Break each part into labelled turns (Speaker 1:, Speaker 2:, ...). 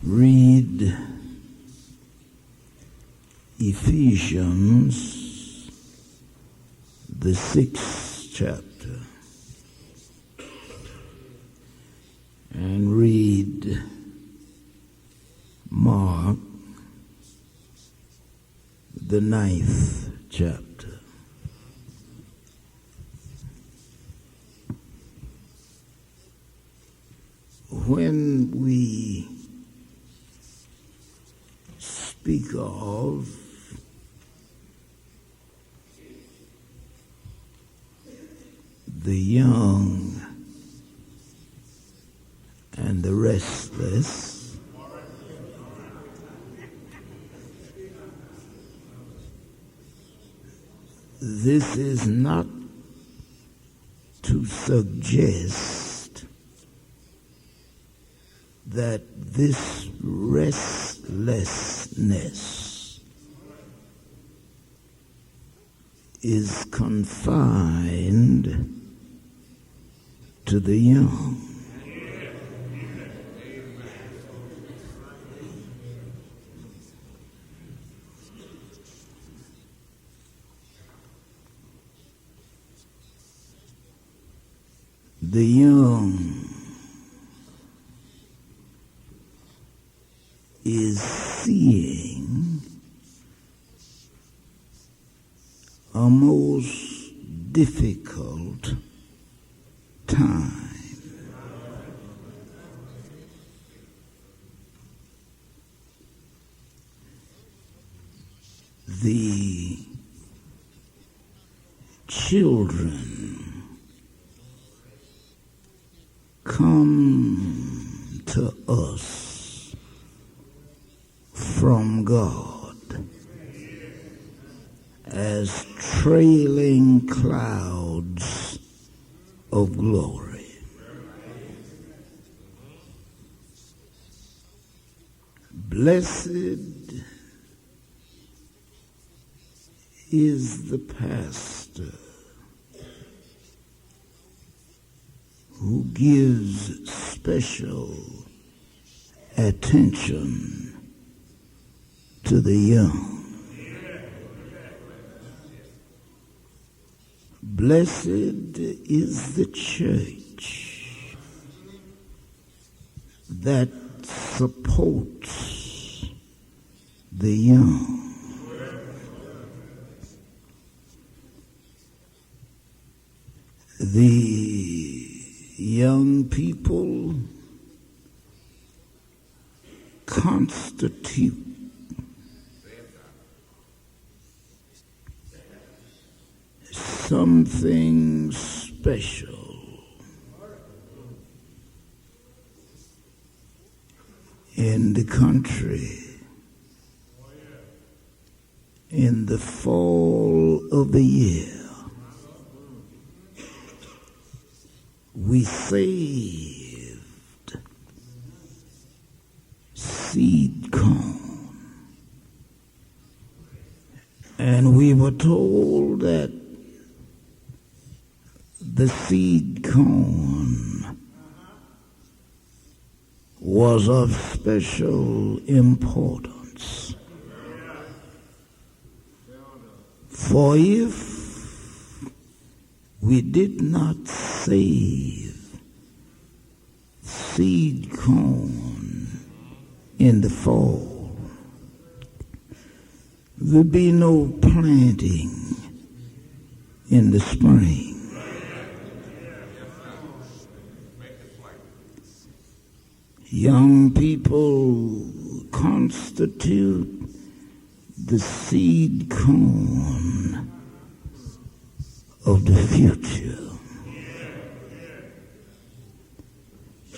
Speaker 1: read Ephesians, the 6th chapter, and read Mark, the 9th chapter. When we speak of the young and the restless, this is not to suggest that this restlessness is confined to the young. The young is seeing a most difficult time. The children come to us from God as trailing clouds of glory. Blessed is the pastor who gives special attention to the young. Blessed is the church that supports the young. The young people constitute something special in the country. In the fall of the year, we saved seed corn, and we were told that the seed corn was of special importance. For if we did not save seed corn in the fall, there'd be no planting in the spring. Young people constitute the seed corn of the future.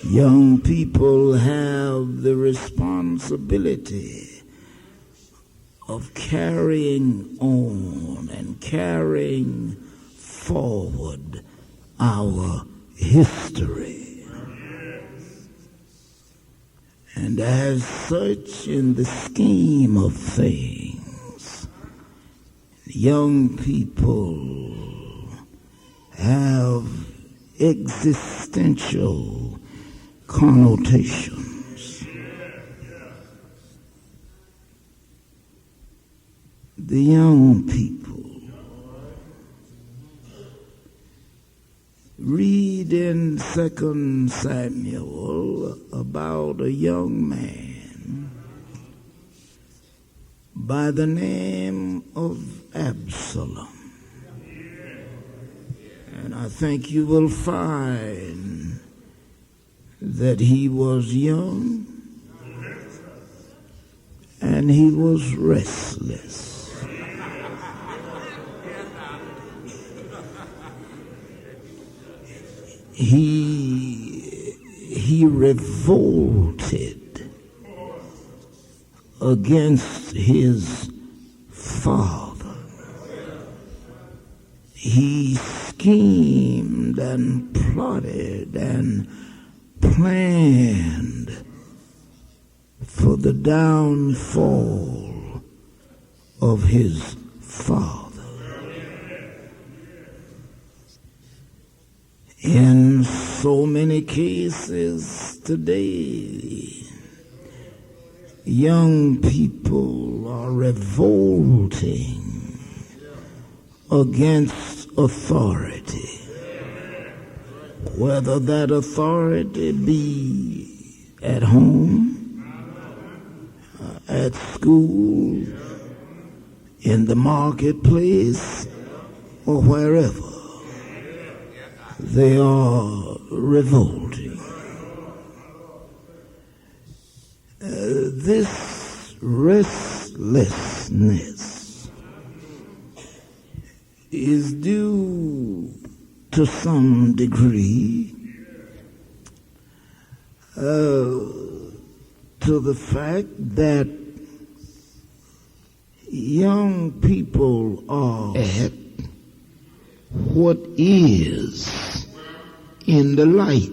Speaker 1: Young people have the responsibility of carrying on and carrying forward our history. And as such, in the scheme of things, young people have existential connotations. the young people. Read in 2 Samuel about a young man by the name of Absalom. And I think you will find that he was young and he was restless. He revolted against his father. He schemed and plotted and planned for the downfall of his father. In so many cases today, young people are revolting against authority, whether that authority be at home, at school, in the marketplace, or wherever. They are revolting. This restlessness is due to some degree to the fact that young people are at what is in the light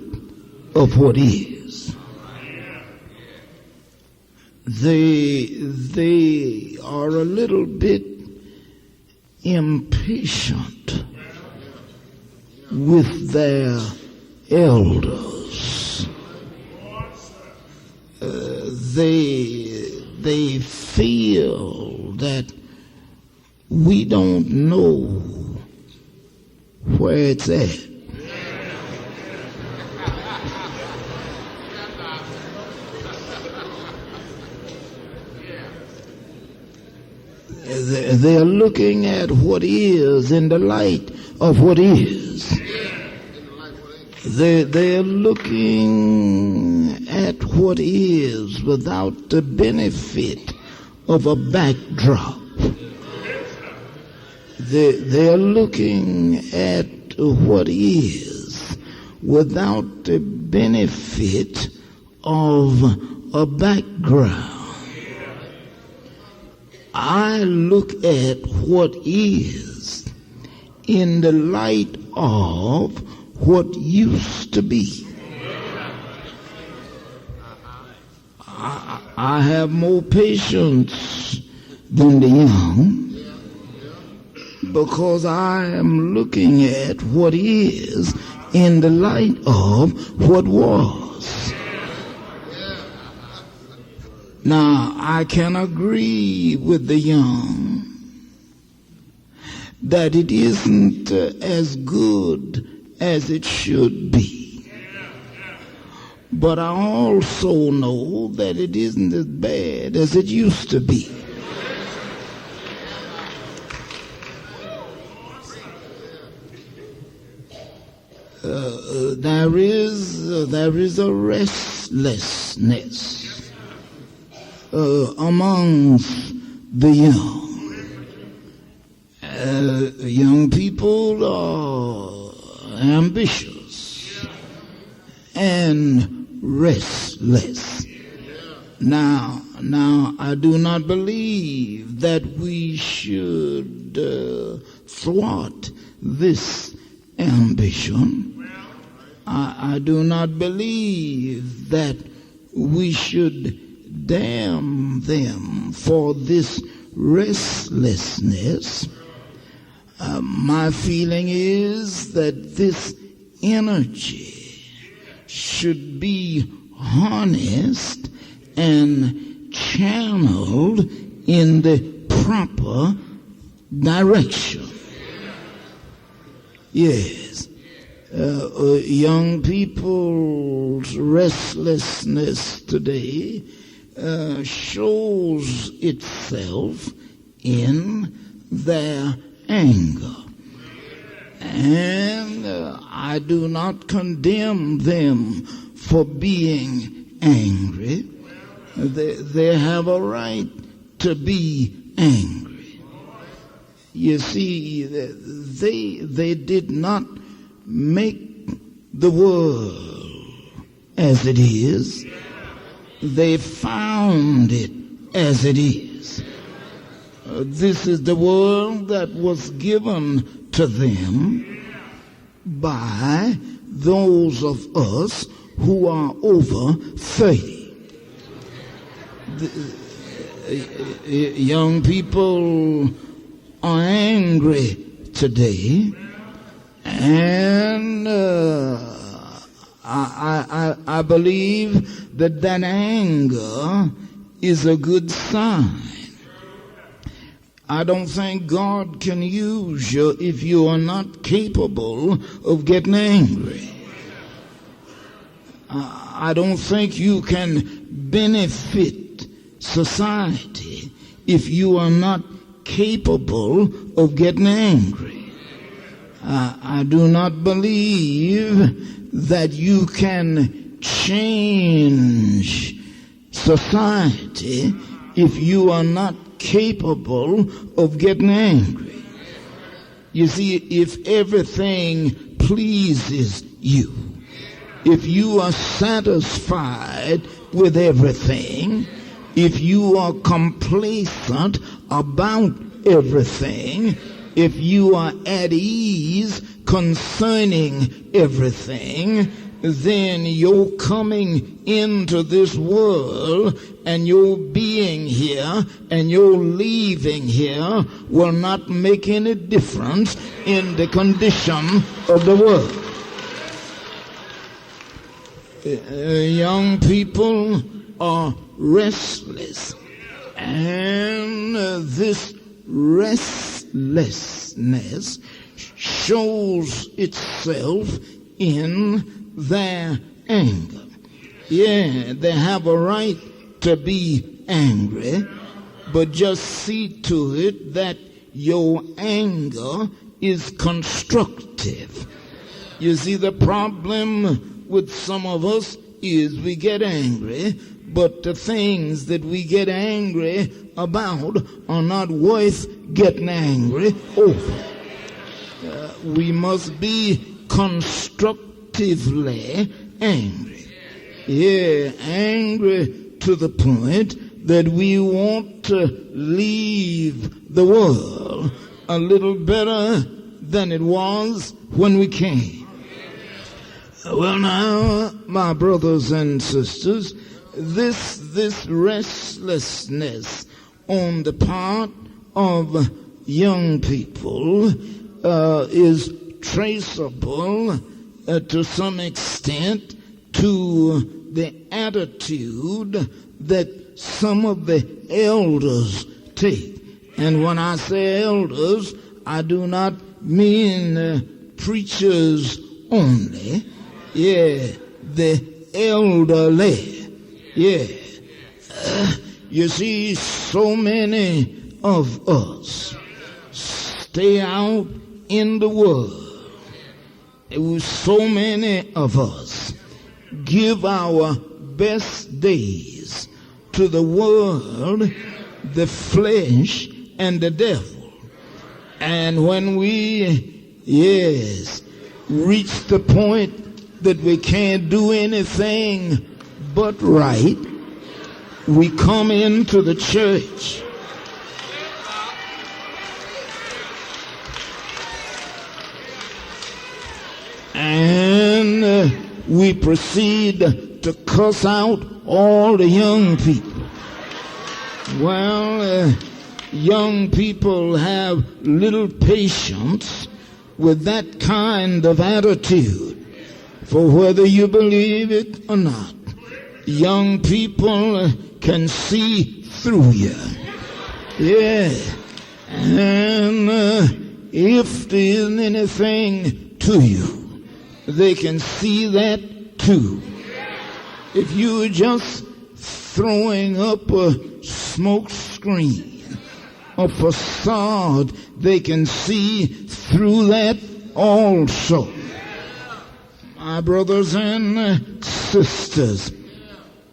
Speaker 1: of what is. They are a little bit impatient with their elders. They feel that we don't know where it's at. They're looking at what is in the light of what is. They're looking at what is without the benefit of a backdrop. They're looking at what is without the benefit of a background. I look at what is in the light of what used to be. I have more patience than the young, because I am looking at what is in the light of what was. Now, I can agree with the young that it isn't as good as it should be. But I also know that it isn't as bad as it used to be. There is a restlessness amongst the young. Young people are ambitious and restless. Now, I do not believe that we should thwart this ambition. I do not believe that we should damn them for this restlessness. My feeling is that this energy should be harnessed and channeled in the proper direction. Yes. Young people's restlessness today shows itself in their anger. And I do not condemn them for being angry. They have a right to be angry. You see, they did not make the world as it is. They found it as it is. This is the world that was given to them by those of us who are over 30. Young people are angry today, and I believe that anger is a good sign. I don't think God can use you if you are not capable of getting angry. I don't think you can benefit society if you are not capable of getting angry. I do not believe that you can change society if you are not capable of getting angry. You see, if everything pleases you, if you are satisfied with everything, if you are complacent about everything, if you are at ease concerning everything, then your coming into this world and your being here and your leaving here will not make any difference in the condition of the world. Young people are restless, and this restlessness shows itself in their anger. Yeah, they have a right to be angry, but just see to it that your anger is constructive. You see, the problem with some of us is we get angry, but the things that we get angry about are not worth getting angry over. We must be constructively angry. Yeah, angry to the point that we want to leave the world a little better than it was when we came. Well, now, my brothers and sisters, this restlessness on the part of young people is traceable to some extent to the attitude that some of the elders take. And when I say elders, I do not mean preachers only. Yeah, the elderly. Yeah. You see, so many of us stay out in the world. So many of us give our best days to the world, the flesh, and the devil. And when we, reach the point that we can't do anything but right, we come into the church. And we proceed to cuss out all the young people. Well, young people have little patience with that kind of attitude. For whether you believe it or not, young people can see through you. Yeah. And if there isn't anything to you, they can see that too. If you're just throwing up a smoke screen, a facade, they can see through that also. My brothers and sisters,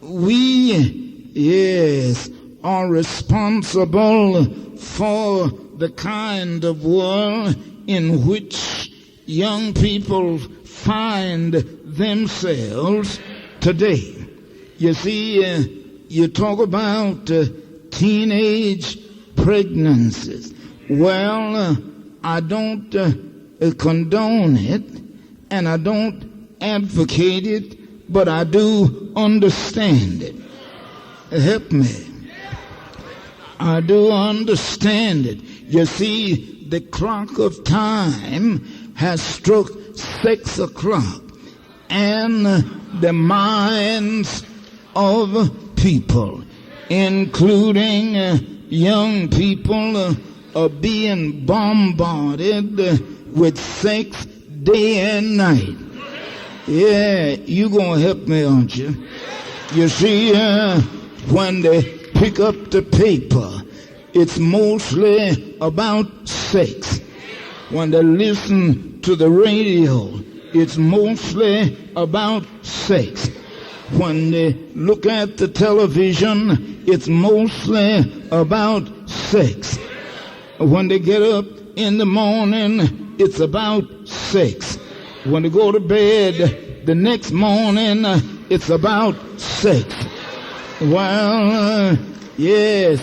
Speaker 1: we, yes, are responsible for the kind of world in which young people find themselves today. You see, you talk about teenage pregnancies. Well, I don't condone it, and I don't advocate it, but I do understand it. Help me. I do understand it. You see, the clock of time has struck 6 o'clock, and the minds of people, including young people, are being bombarded with sex day and night. Yeah, you gonna help me, aren't you? You see, when they pick up the paper, it's mostly about sex. When they listen to the radio, it's mostly about sex. When they look at the television, it's mostly about sex. When they get up in the morning, it's about sex. When they go to bed the next morning, it's about sex. Well, yes,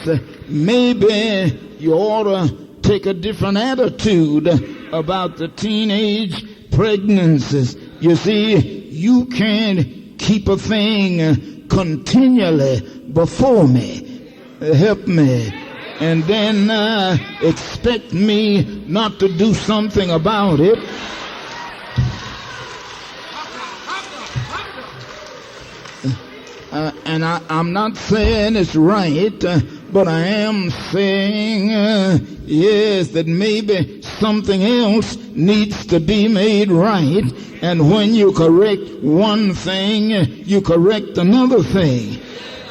Speaker 1: maybe you ought to take a different attitude about the teenage pregnancies. You see, you can't keep a thing continually before me. Help me. And then expect me not to do something about it. And I'm not saying it's right, but I am saying, yes, that maybe something else needs to be made right. And when you correct one thing, you correct another thing.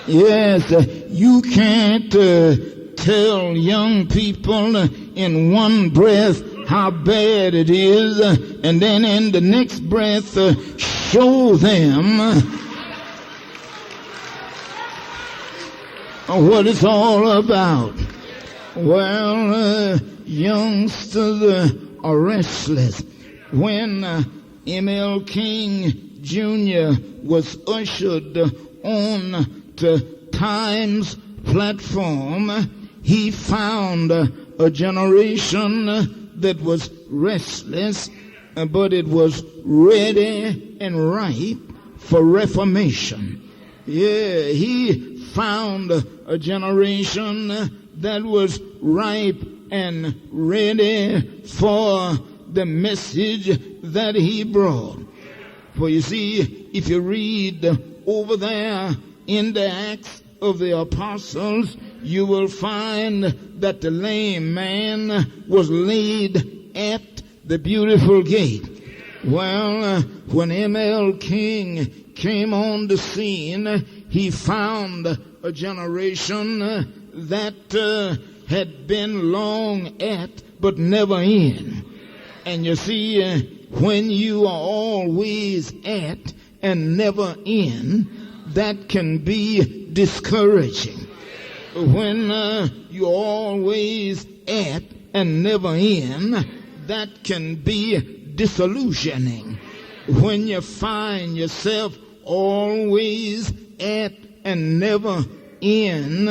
Speaker 1: Yes, you can't tell young people in one breath how bad it is, and then in the next breath show them what it's all about. Well, youngsters are restless. When M.L. King Jr. was ushered on to Time's platform, he found a generation that was restless, but it was ready and ripe for reformation. Yeah, he found a generation that was ripe and ready for the message that he brought. For you see, if you read over there in the Acts of the Apostles, you will find that the lame man was laid at the beautiful gate. Well, when M.L. King came on the scene, he found a generation that had been long at but never in. And you see, when you are always at and never in, that can be discouraging. When you're always at and never in, that can be disillusioning. When you find yourself always at and never in,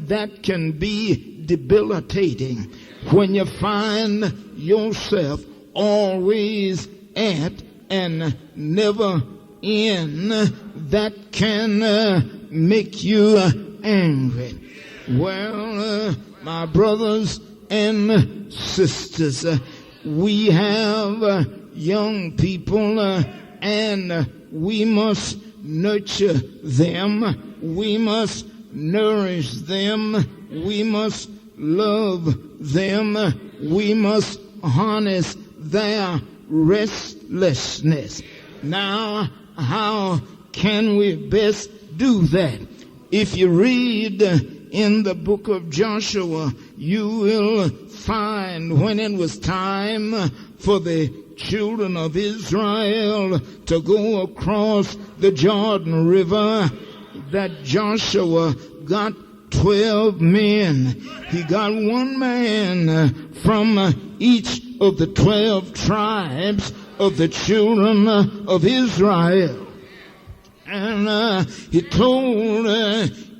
Speaker 1: that can be debilitating. When you find yourself always at and never in, that can make you angry. Well, my brothers and sisters, we have young people and we must nurture them. We must nourish them. We must love them. We must harness their restlessness. Now, how can we best do that? If you read in the book of Joshua, you will find when it was time for the children of Israel to go across the Jordan River, that Joshua got 12 men. He got one man from each of the 12 tribes of the children of Israel. And he told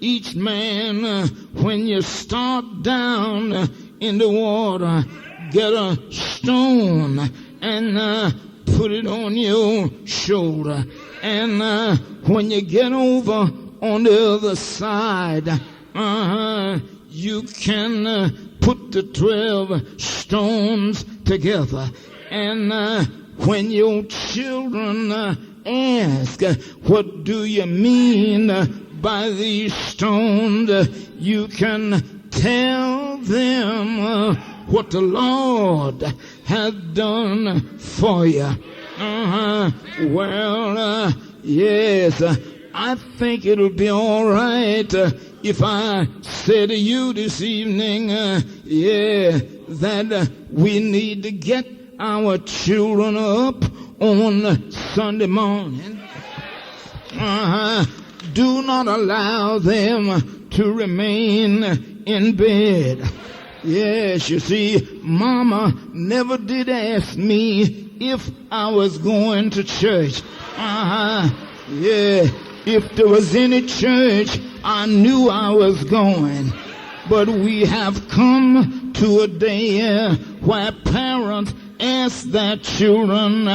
Speaker 1: each man, when you start down in the water, get a stone and put it on your shoulder. And when you get over on the other side, you can put the 12 stones together. And when your children ask, what do you mean by these stones, you can tell them what the Lord has done for you. Well, yes, I think it'll be all right if I say to you this evening, that we need to get our children up on Sunday morning. Do not allow them to remain in bed. Yes, you see, Mama never did ask me if I was going to church. If there was any church, I knew I was going. But we have come to a day where parents ask their children,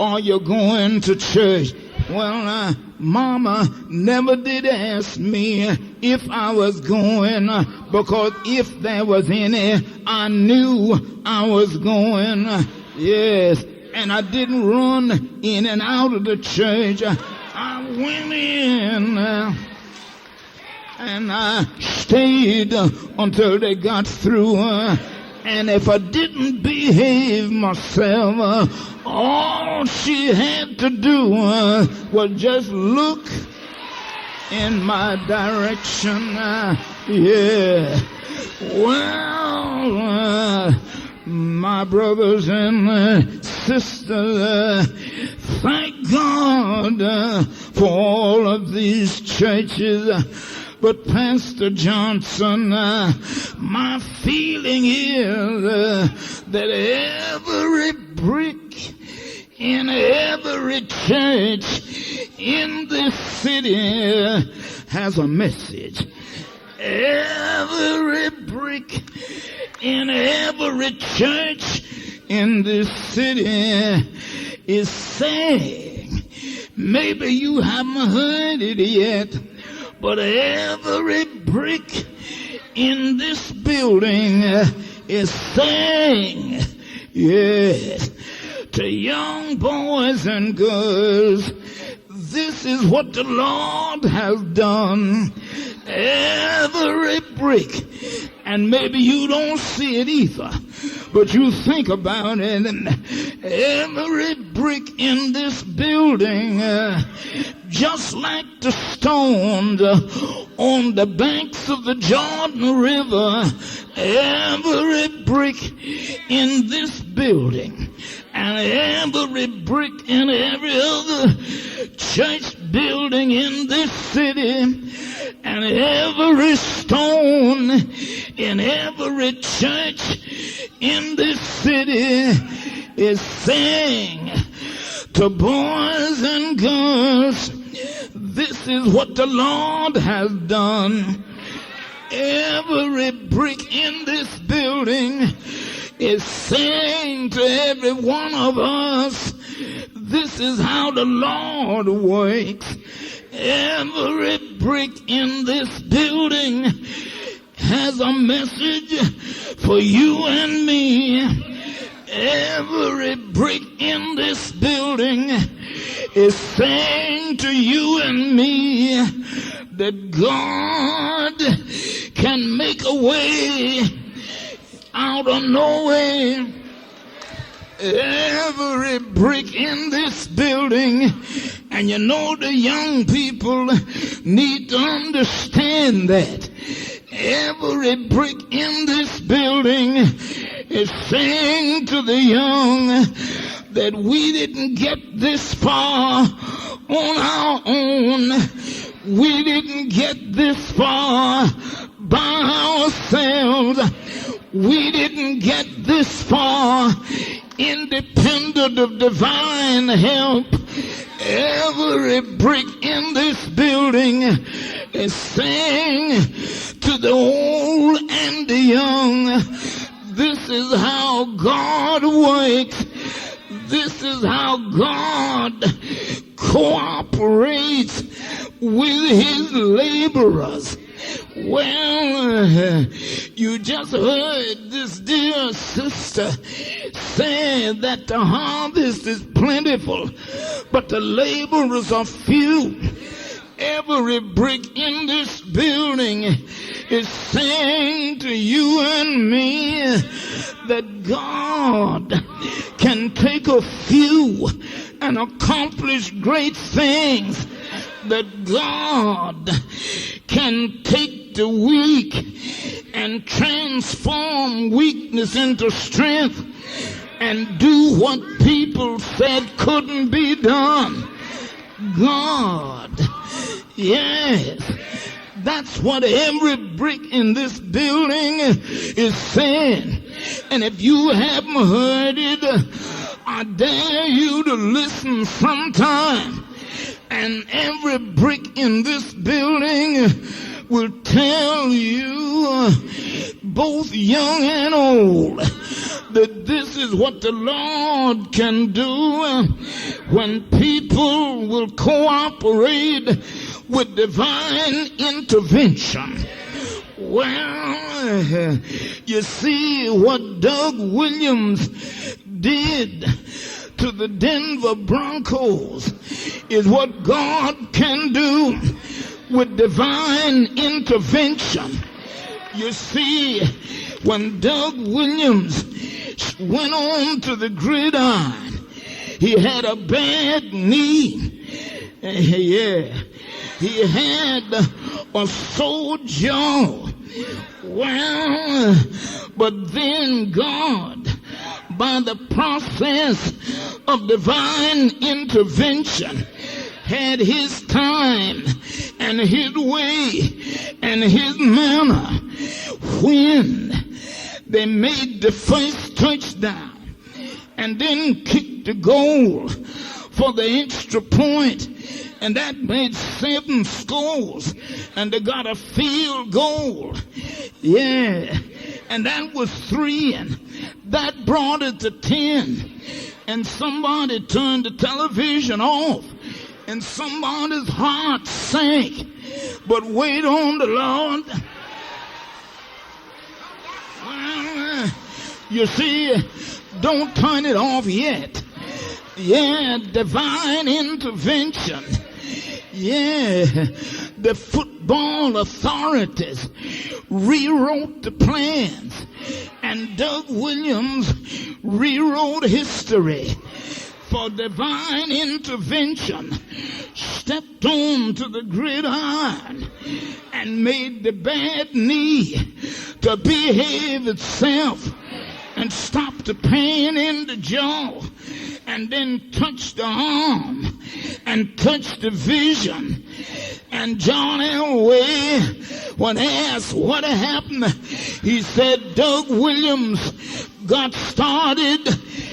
Speaker 1: are you going to church? Well, Mama never did ask me if I was going, because if there was any, I knew I was going. Yes, and I didn't run in and out of the church. I went in and I stayed until they got through. And if I didn't behave myself, all she had to do was just look in my direction. Well, my brothers and sisters, thank God for all of these churches. But Pastor Johnson, my feeling is that every brick in every church in this city has a message. Every brick in every church in this city is saying, maybe you haven't heard it yet, but every brick in this building is saying, yes, to young boys and girls, this is what the Lord has done. Every brick, and maybe you don't see it either, but you think about it, every brick in this building, just like the stones on the banks of the Jordan River, every brick in this building, and every brick in every other church building in this city, and every stone in every church in this city is saying to boys and girls, this is what the Lord has done. Every brick in this building is saying to every one of us, this is how the Lord works. Every brick in this building has a message for you and me. Every brick in this building is saying to you and me that God can make a way out of nowhere. Every brick in this building, and you know the young people need to understand that. Every brick in this building is saying to the young that we didn't get this far on our own. We didn't get this far by ourselves. We didn't get this far independent of divine help. Every brick in this building is saying to the old and the young, this is how God works. This is how God cooperates with his laborers. Well, you just heard this dear sister say that the harvest is plentiful, but the laborers are few. Every brick in this building is saying to you and me that God can take a few and accomplish great things. That God can take the weak and transform weakness into strength and do what people said couldn't be done. God, yes, that's what every brick in this building is saying. And if you haven't heard it, I dare you to listen sometime. And every brick in this building will tell you, both young and old, that this is what the Lord can do when people will cooperate with divine intervention. Well, you see what Doug Williams did to the Denver Broncos is what God can do with divine intervention. You see, when Doug Williams went on to the gridiron, he had a bad knee. Yeah, he had a sore jaw. Well, but then God, by the process of divine intervention, had his time and his way and his manner when they made the first touchdown and then kicked the goal for the extra point, and that made 7 scores, and they got a field goal. Yeah, and that was 3, and that brought it to 10, and somebody turned the television off, and somebody's heart sank. But wait on the Lord. Well, you see, don't turn it off yet. Yeah, divine intervention. Yeah, the football authorities rewrote the plans, and Doug Williams rewrote history. For divine intervention, stepped on to the gridiron and made the bad knee to behave itself and stop the pain in the jaw, and then touch the arm and touch the vision. And John Elway, when asked what happened, he said Doug Williams got started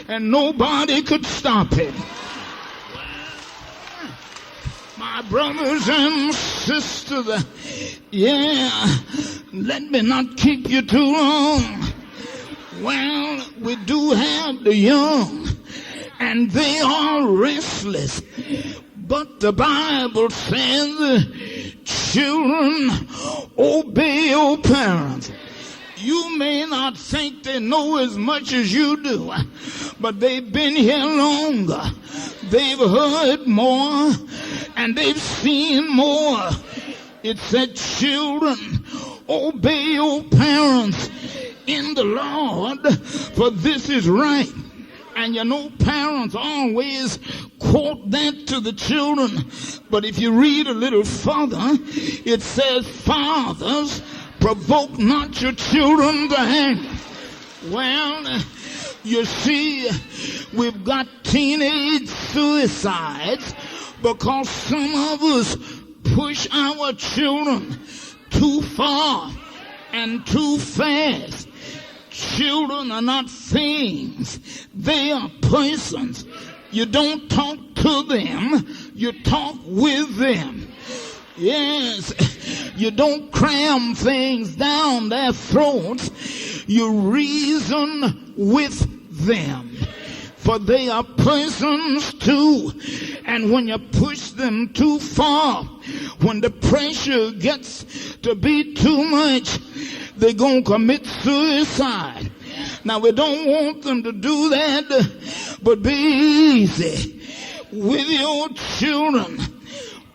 Speaker 1: and nobody could stop it. My brothers and sisters, yeah, let me not keep you too long. Well, we do have the young, and they are restless. But the Bible says, children, obey your parents. You may not think they know as much as you do, but they've been here longer. They've heard more, and they've seen more. It said, children, obey your parents in the Lord, for this is right. And you know, parents always quote that to the children. But if you read a little further, it says, fathers, provoke not your children to anger. Well, you see, we've got teenage suicides because some of us push our children too far and too fast. Children are not things. They are persons. You don't talk to them. You talk with them. Yes, you don't cram things down their throats. You reason with them. For they are persons too. And when you push them too far, when the pressure gets to be too much, they're going to commit suicide. Now, we don't want them to do that, but be easy with your children.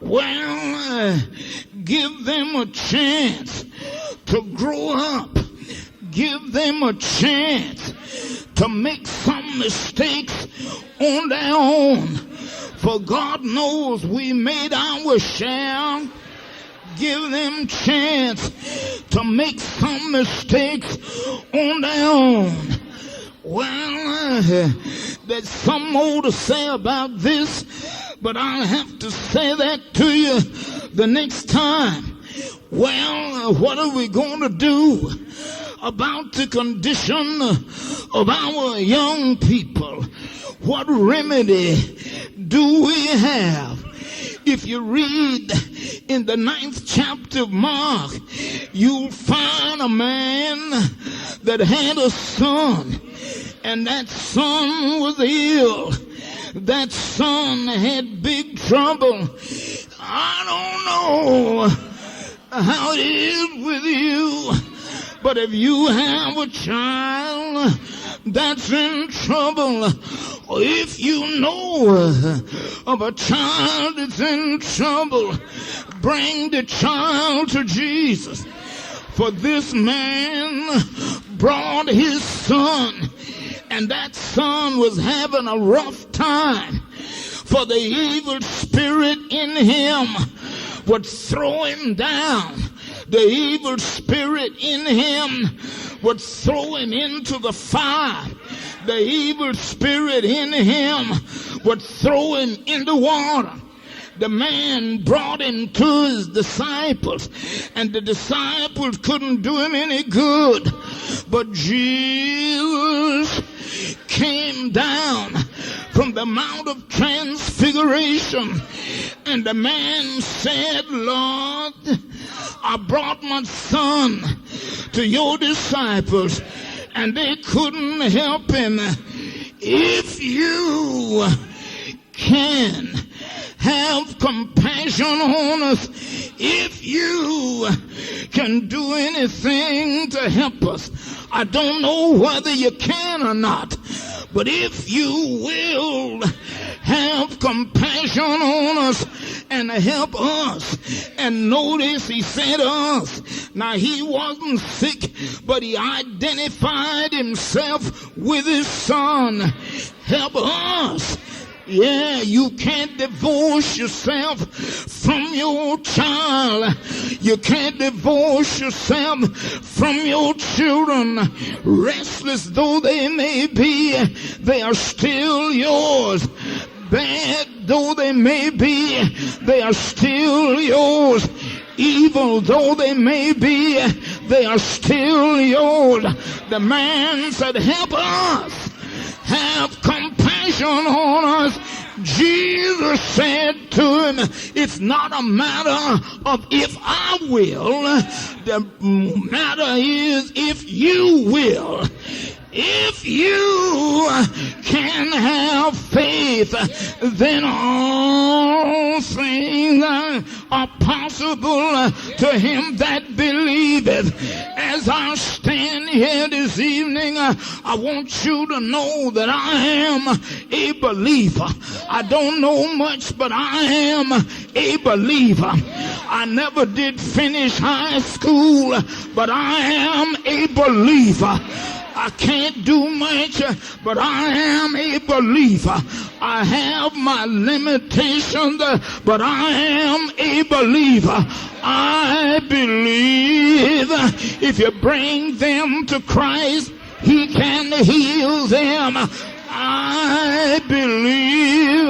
Speaker 1: Well, give them a chance to grow up. Give them a chance to make some mistakes on their own. For God knows we made our share. Give them chance to make some mistakes on their own. Well, there's some more to say about this, but I'll have to say that to you the next time. Well, what are we going to do about the condition of our young people? What remedy do we have? If you read in the 9th chapter of Mark, you'll find a man that had a son, and that son was ill. That son had big trouble. I don't know how it is with you, but if you have a child that's in trouble, or if you know of a child that's in trouble, bring the child to Jesus. For this man brought his son, and that son was having a rough time. For the evil spirit in him would throw him down. The evil spirit in him would throw him into the fire. The evil spirit in him would throw him in the water. The man brought him to his disciples, and the disciples couldn't do him any good. But Jesus came down from the Mount of Transfiguration, and the man said, Lord, I brought my son to your disciples, and they couldn't help him. If you can have compassion on us, if you can do anything to help us, I don't know whether you can or not, but if you will have compassion on us and help us. And notice he said us. Now, he wasn't sick, but he identified himself with his son. Help us. Yeah, you can't divorce yourself from your child. You can't divorce yourself from your children. Restless though they may be, they are still yours. Bad though they may be, they are still yours. Evil though they may be, they are still yours. The man said, help us. Have compassion on us. Jesus said to him, it's not a matter of if I will. The matter is if you will. If you can have faith, then all things are possible to him that believeth. As I stand here this evening, I want you to know that I am a believer. I don't know much, but I am a believer. I never did finish high school, but I am a believer. I can't do much, but I am a believer. I have my limitations, but I am a believer. I believe if you bring them to Christ, He can heal them. I believe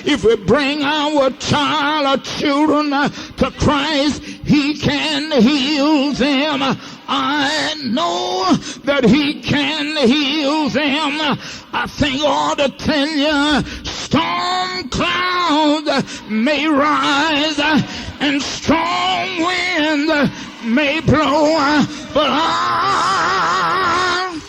Speaker 1: if we bring our child or children to Christ, He can heal them. I know that He can heal them. I think I ought to tell you, storm clouds may rise and strong wind may blow, but I'll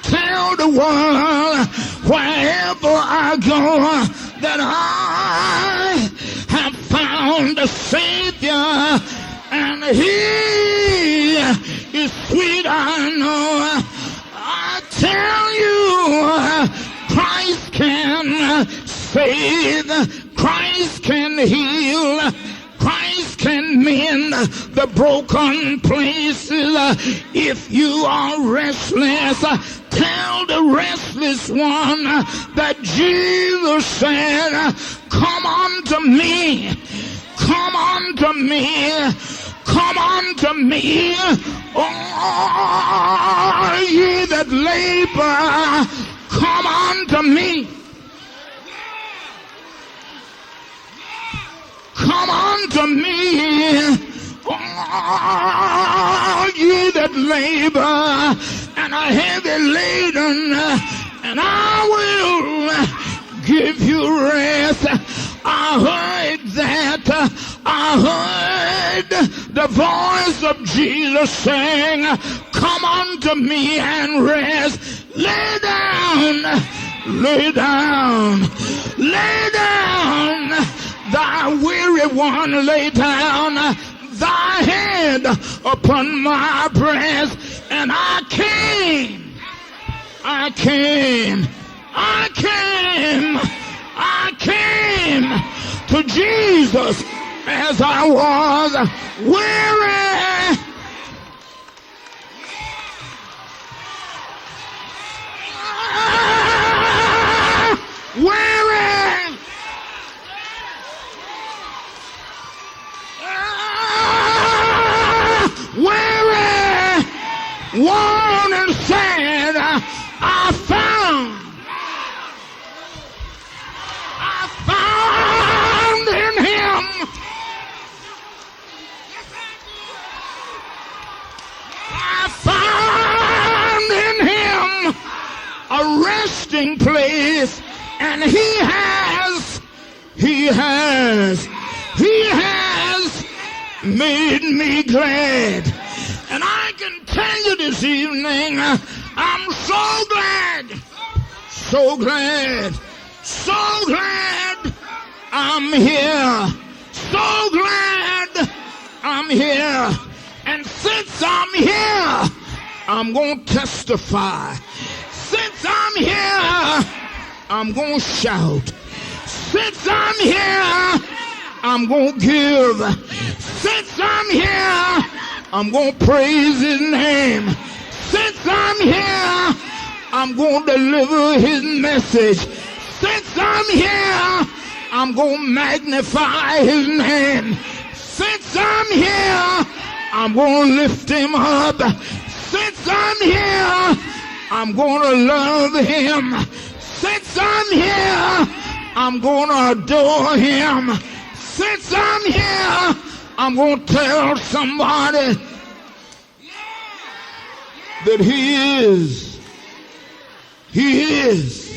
Speaker 1: tell the world wherever I go that I have found a Savior, and He is sweet, I know. I tell you, Christ can save, Christ can heal, Christ can mend the broken places. If you are restless, tell the restless one that Jesus said, come unto me, come unto me, come unto me, all ye that labor, come unto me. Come unto me, all ye that labor and are heavy laden, and I will give you rest. I heard the voice of Jesus saying, come unto me and rest. Lay down, lay down, lay down. Thy weary one, lay down thy head upon my breast. And I came to Jesus as I was weary. Worn and sad, I found in Him a resting place, and He has made me glad. And I can tell you this evening, I'm so glad I'm here. So glad I'm here. And since I'm here, I'm going to testify. Since I'm here, I'm going to shout. Since I'm here, I'm going to give. Since I'm here, I'm going to praise His name. Since I'm here, I'm going to deliver His message. Since I'm here, I'm going to magnify His name. Since I'm here, I'm going to lift Him up. Since I'm here, I'm going to love Him. Since I'm here, I'm going to adore Him. Since I'm here, I'm going to tell somebody that He is